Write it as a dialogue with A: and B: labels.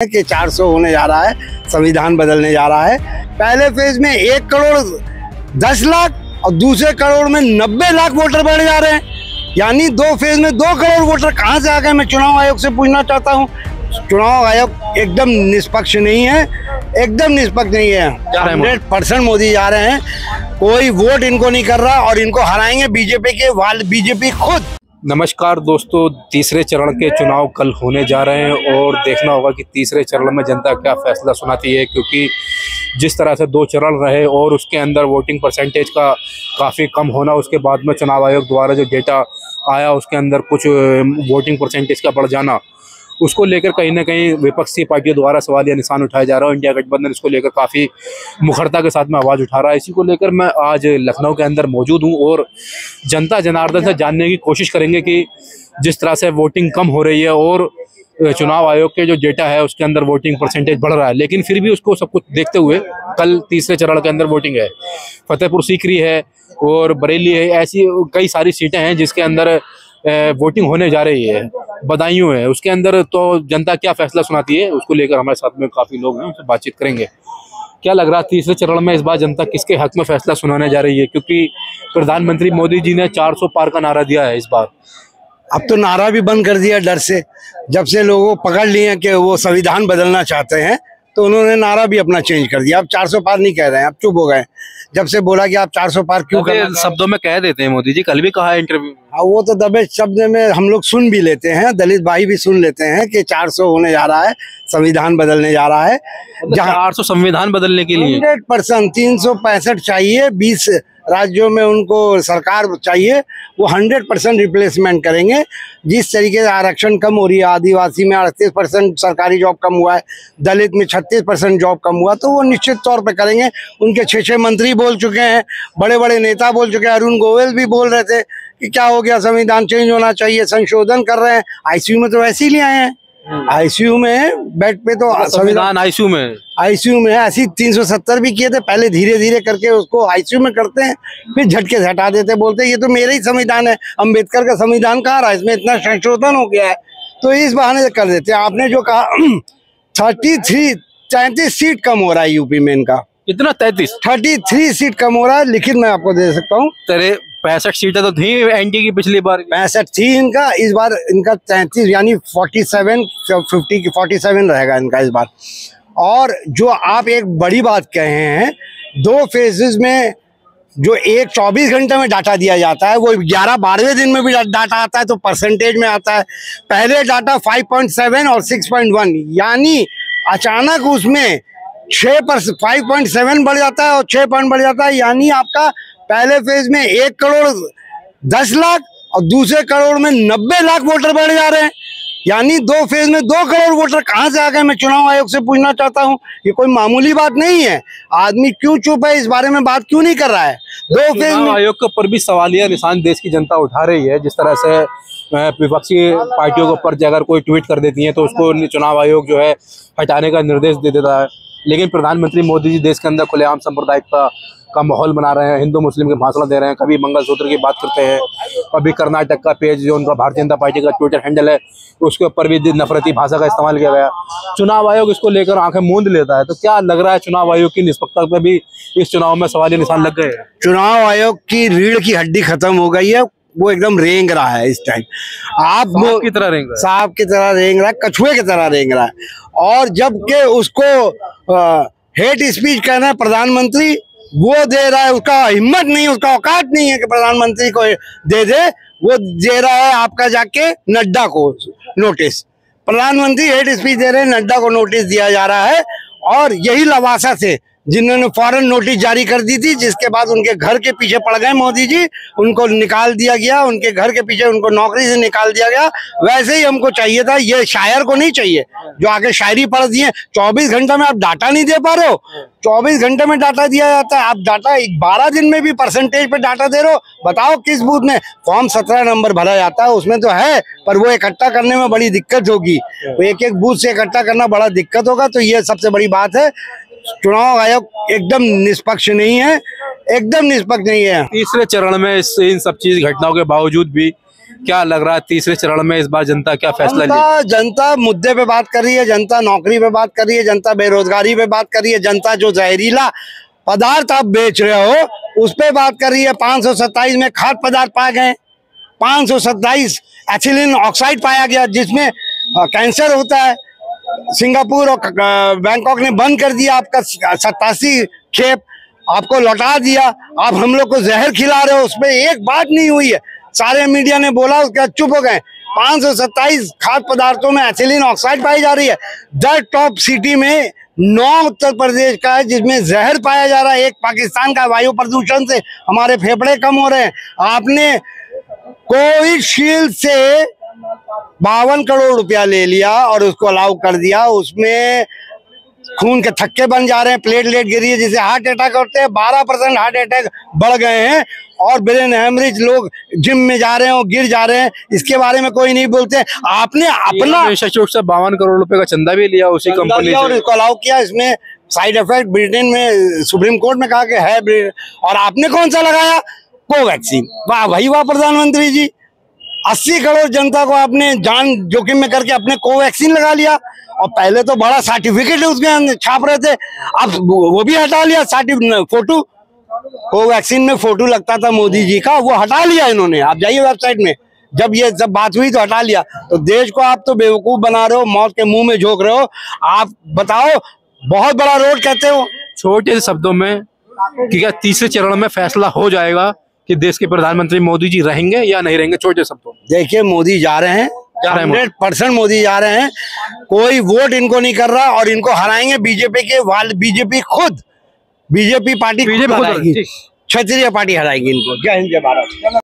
A: कि 400 होने जा रहा है, संविधान बदलने जा रहा है। पहले फेज में 1 करोड़ 10 लाख और दूसरे करोड़ में 90 लाख वोटर बढ़ जा रहे हैं। यानी 2 फेज में 2 करोड़ वोटर कहां से आ गए? मैं चुनाव आयोग से पूछना चाहता हूं। चुनाव आयोग एकदम निष्पक्ष नहीं है, एकदम निष्पक्ष नहीं है। 100% मोदी जा रहे हैं, कोई वोट इनको नहीं कर रहा और इनको हराएंगे बीजेपी खुद।
B: नमस्कार दोस्तों, तीसरे चरण के चुनाव कल होने जा रहे हैं और देखना होगा कि तीसरे चरण में जनता क्या फैसला सुनाती है, क्योंकि जिस तरह से 2 चरण रहे और उसके अंदर वोटिंग परसेंटेज का काफ़ी कम होना, उसके बाद में चुनाव आयोग द्वारा जो डेटा आया उसके अंदर कुछ वोटिंग परसेंटेज का बढ़ जाना, उसको लेकर कहीं ना कहीं विपक्षी पार्टियों द्वारा सवालिया निशान उठाया जा रहा है। इंडिया गठबंधन इसको लेकर काफ़ी मुखरता के साथ में आवाज़ उठा रहा है। इसी को लेकर मैं आज लखनऊ के अंदर मौजूद हूं और जनता जनार्दन से जानने की कोशिश करेंगे कि जिस तरह से वोटिंग कम हो रही है और चुनाव आयोग के जो डेटा है उसके अंदर वोटिंग परसेंटेज बढ़ रहा है, लेकिन फिर भी उसको सब कुछ देखते हुए कल तीसरे चरण के अंदर वोटिंग है। फतेहपुर सीकरी है और बरेली है, ऐसी कई सारी सीटें हैं जिसके अंदर वोटिंग होने जा रही है। बदायूं है, उसके अंदर तो जनता क्या फैसला सुनाती है उसको लेकर हमारे साथ में काफ़ी लोग हैं, उनसे बातचीत करेंगे। क्या लग रहा है तीसरे चरण में इस बार जनता किसके हक में फैसला सुनाने जा रही है? क्योंकि प्रधानमंत्री मोदी जी ने 400 पार का नारा दिया है इस बार।
A: अब तो नारा भी बंद कर दिया डर से। जब से लोगों को पकड़ लिए कि वो संविधान बदलना चाहते हैं तो उन्होंने नारा भी अपना चेंज कर दिया। अब 400 पार नहीं कह रहे हैं, अब चुप हो गए। जब से बोला कि आप 400 पार क्यों कर रहे हैं,
B: शब्दों में कह देते हैं मोदी जी, कल भी कहा है इंटरव्यू।
A: हाँ, वो तो दबे शब्द में हम लोग सुन भी लेते हैं, दलित भाई भी सुन लेते हैं कि 400 होने जा रहा है, संविधान बदलने जा रहा है।
B: जहाँ 400 संविधान बदलने के लिए
A: 100% 365 चाहिए, 20 राज्यों में उनको सरकार चाहिए, वो 100% रिप्लेसमेंट करेंगे। जिस तरीके से आरक्षण कम हो रही है, आदिवासी में 38% सरकारी जॉब कम हुआ है, दलित में 36% जॉब कम हुआ, तो वो निश्चित तौर पे करेंगे। उनके 6 मंत्री बोल चुके हैं, बड़े बड़े नेता बोल चुके हैं। अरुण गोयल भी बोल रहे थे कि क्या हो गया, संविधान चेंज होना चाहिए, संशोधन कर रहे हैं। आईसीयू में तो वैसे ही ले आए हैं, आईसीयू में बेड पे तो
B: संविधान आईसीयू में
A: है। ऐसी 370 भी किए थे, पहले धीरे धीरे करके उसको आईसीयू में करते हैं, फिर झटके से हटा देते, बोलते हैं ये तो मेरा ही संविधान है, अम्बेडकर का संविधान कहाँ रहा, इसमें इतना संशोधन हो गया है, तो इस बहाने से कर देते हैं। आपने जो कहा 33 सीट कम हो रहा है यूपी में इनका।
B: इतना
A: 33 सीट कम हो रहा है, लिखित मैं आपको दे सकता हूँ।
B: 65 सीटें तो थी एनडी की पिछली बार,
A: 65 थी इनका, इस बार इनका 33 यानी 47 रहेगा इनका इस बार। और जो आप एक बड़ी बात कहे हैं, 2 फेजेस में जो एक 24 घंटे में डाटा दिया जाता है, वो 11-12वें दिन में भी डाटा आता है, तो परसेंटेज में आता है। पहले डाटा 5.7 और 6.1, यानी अचानक उसमें 5.7 बढ़ जाता है और 6 पॉइंट बढ़ जाता है। यानी आपका पहले फेज में 1 करोड़ 10 लाख और दूसरे करोड़ में 90 लाख वोटर बढ़ जा रहे हैं। यानी 2 फेज में 2 करोड़ वोटर कहां से आ गए? मैं चुनाव आयोग से पूछना चाहता हूं। ये कोई मामूली बात नहीं है। आदमी क्यों चुप है, इस बारे में बात क्यों नहीं कर रहा है? 2 फेज में
B: आयोग के ऊपर भी सवालिया निशान देश की जनता उठा रही है। जिस तरह से विपक्षी पार्टियों के ऊपर अगर कोई ट्वीट कर देती है तो उसको चुनाव आयोग जो है हटाने का निर्देश दे देता है, लेकिन प्रधानमंत्री मोदी जी देश के अंदर खुलेआम सांप्रदायिकता का माहौल बना रहे हैं, हिंदू मुस्लिम के भाषण दे रहे हैं, कभी मंगलसूत्र की बात करते हैं। अभी कर्नाटक का पेज जो उनका भारतीय जनता पार्टी का ट्विटर हैंडल है, उसके ऊपर भी नफरती भाषा का इस्तेमाल किया गया। चुनाव आयोग इसको लेकर आंखें मूंद लेता है, तो क्या लग रहा है चुनाव आयोग की निष्पक्षता पे भी इस चुनाव में सवालिया निशान लग गए? चुनाव
A: आयोग की रीढ़ की हड्डी खत्म हो गई है, वो एकदम रेंग रहा है इस टाइम। आप
B: सांप की तरह रेंग रहा है,
A: सांप की तरह रेंग रहा है, कछुए की तरह रेंग रहा है। और जबकि उसको हेट स्पीच कहना है प्रधानमंत्री, वो दे रहा है, उसका हिम्मत नहीं, उसका औकात नहीं है कि प्रधानमंत्री को दे, वो दे रहा है आपका जाके नड्डा को नोटिस। प्रधानमंत्री हेट स्पीच दे रहे हैं, नड्डा को नोटिस दिया जा रहा है। और यही लवासा से जिन्होंने फौरन नोटिस जारी कर दी थी, जिसके बाद उनके घर के पीछे पड़ गए मोदी जी, उनको निकाल दिया गया, उनके घर के पीछे उनको नौकरी से निकाल दिया गया। वैसे ही हमको चाहिए था, ये शायर को नहीं चाहिए जो आगे शायरी पढ़ दिए। 24 घंटे में आप डाटा नहीं दे पा रहे हो, 24 घंटे में डाटा दिया जाता है, आप डाटा 12 दिन में भी परसेंटेज पे डाटा दे रहे हो। बताओ किस बूथ में फॉर्म 17 नंबर भरा जाता है, उसमें तो है, पर वो इकट्ठा करने में बड़ी दिक्कत होगी, एक बूथ से इकट्ठा करना बड़ा दिक्कत होगा। तो ये सबसे बड़ी बात है, चुनाव आयोग एकदम निष्पक्ष नहीं है, एकदम निष्पक्ष नहीं है।
B: तीसरे चरण में इन सब चीज घटनाओं के बावजूद भी क्या लग रहा है तीसरे चरण में इस बार जनता क्या फैसला लेगी?
A: जनता मुद्दे पे बात कर रही है, जनता नौकरी पे बात कर रही है, जनता बेरोजगारी पे बात कर रही है, जनता जो जहरीला पदार्थ आप बेच रहे हो उस पे बात कर रही है। 527 में खाद्य पदार्थ पाए गए, 527 एथिलीन ऑक्साइड पाया गया जिसमें कैंसर होता है। सिंगापुर और बैंकॉक ने बंद कर दिया आपका 87 खेप, आपको लौटा दिया। आप हम लोग को जहर खिला रहे हो, उस पर एक बात नहीं हुई है। सारे मीडिया ने बोला, उसके बाद चुप हो गए। 527 खाद्य पदार्थों में एथिलीन ऑक्साइड पाई जा रही है। 10 टॉप सिटी में 9 उत्तर प्रदेश का है जिसमें जहर पाया जा रहा है। एक पाकिस्तान का वायु प्रदूषण से हमारे फेफड़े कम हो रहे हैं। आपने कोविशील्ड से 52 करोड़ रुपया ले लिया और उसको अलाउ कर दिया। उसमें खून के थक्के बन जा रहे हैं, प्लेटलेट गिरी है जिससे हार्ट अटैक होते हैं। 12% हार्ट अटैक बढ़ गए हैं और ब्रेन हेमरेज, लोग जिम में जा रहे हैं और गिर जा रहे हैं। इसके बारे में कोई नहीं बोलते। आपने अपना
B: 52 करोड़ रुपए का चंदा भी लिया उसी कंपनी
A: और इसको अलाउ किया। इसमें साइड इफेक्ट ब्रिटेन में सुप्रीम कोर्ट में कहा कि है, और आपने कौन सा लगाया? कोवैक्सीन। वाह भाई वाह प्रधानमंत्री जी, 80 करोड़ जनता को आपने जान जोखिम में करके अपने कोवैक्सीन लगा लिया। और पहले तो बड़ा सर्टिफिकेट उसमें छाप रहे थे, अब वो भी हटा लिया। फोटो कोवैक्सीन में फोटो लगता था मोदी जी का, वो हटा लिया इन्होंने। आप जाइए वेबसाइट में, जब ये सब बात हुई तो हटा लिया। तो देश को आप तो बेवकूफ बना रहे हो, मौत के मुंह में झोंक रहे हो। आप बताओ, बहुत बड़ा रोड कहते हो।
B: छोटे से शब्दों में कि क्या तीसरे चरण में फैसला हो जाएगा कि देश के प्रधानमंत्री मोदी जी रहेंगे या नहीं रहेंगे? छोटे शब्दों में
A: देखिए, मोदी जा रहे हैं, 100% मोदी जा रहे हैं। कोई वोट इनको नहीं कर रहा और इनको हराएंगे बीजेपी के बीजेपी खुद, बीजेपी पार्टी, क्षत्रिय पार्टी हराएगी इनको। जय हिंद, जय भारत।